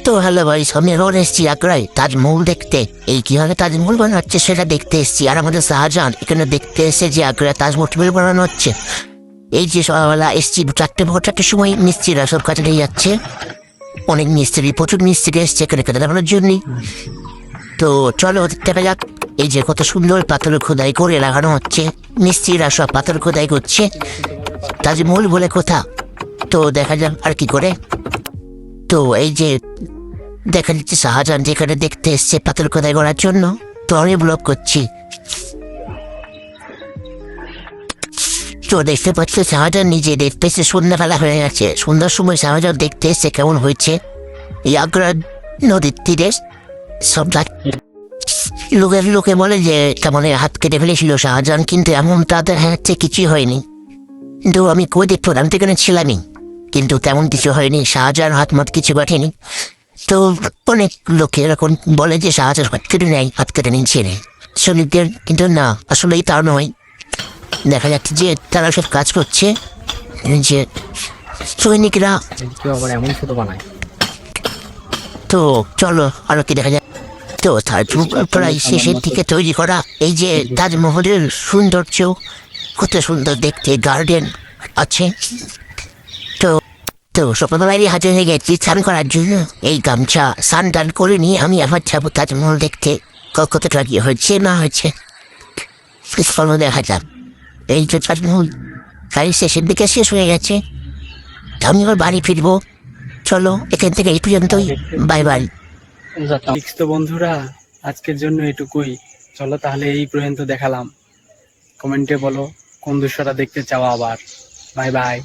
তো হ্যালো ভাই, আমি এখন এসেছি আগ্রায় তাজমহল দেখতে। এই কিভাবে তাজমহল বানাচ্ছে সেটা দেখতে এসেছি। আর আমাদের শাহজাহান এখানে দেখতে এসে যে আগ্রায় তাজমহল বানানো হচ্ছে। এই যে সকালবেলা এসেছি 4:45 সময়, মিস্ত্রিরা সব কাজে লেগে যাচ্ছে। অনেক মিস্ত্রি, প্রচুর মিস্ত্রি এসছে এখানে কাজে লাগানোর জন্যই। তো চলো দেখা যাক। এই যে কত সুন্দর পাথর খোদাই করে লাগানো হচ্ছে, মিস্ত্রিরা সব পাথর খোদাই করছে তাজমহল বলে কথা। তো দেখা যাক আর কি করে। তো এই যে দেখা যাচ্ছে শাহজাহান যেখানে দেখতে এসছে পাথর খোদাই করার জন্য। তো আমি ব্লগ করছি। তো দেখতে পাচ্ছি শাহজাহান নিজে দেখতে এসে সন্ধ্যাবেলা হয়ে গেছে। সন্ধ্যার সময় শাহজাহান দেখতে এসছে কেমন হয়েছে এই আগ্রা নদীর তীরে সব। লোকে বলে যে কেমন হাত কেটে ফেলেছিল শাহজাহান, কিন্তু এমন তাদের হাতে কিছুই হয়নি। কিন্তু আমি কই দেখতে আমি তো এখানে ছিলামই, কিন্তু তেমন কিছু হয়নি। শাহজাহান হাত মাত কিছু কাটেনি। তো অনেক লোকে এরকম বলে যে শাহজাহান হাত কেটে নেয়, হাত কেটে নিচ্ছে নেই শ্রমিকদের, কিন্তু না, আসলেই তা নয়। দেখা যাচ্ছে যে তারা সব কাজ করছে, যে সৈনিকরা। এমন ছোট বানায়। তো চলো আরো কি দেখা যায়। তো তাজমহল প্রায় শেষের দিকে তৈরি করা। এই যে তাজমহলের সৌন্দর্য কত সুন্দর দেখতে, গার্ডেন আছে। তো তো সকালবেলায় হাজির হয়ে গেছি স্নান করার জন্য। এই গামছা স্নান টান করে নিয়ে আমি আবার যাবো তাজমহল দেখতে কতটা কি হয়েছে না হয়েছে। দেখা যাক। এই যে তাজমহল প্রায় শেষের দিকে শেষ হয়ে গেছে, আমি আবার বাড়ি ফিরবো। চলো এখান থেকে এই পর্যন্তই, বাই বাই। তো বন্ধুরা, আজকের জন্য এটুকুই। চলো তাহলে এই পর্যন্ত দেখালাম। কমেন্টে বলো কোন দৃশ্যটা দেখতে চাও আবার। Bye bye.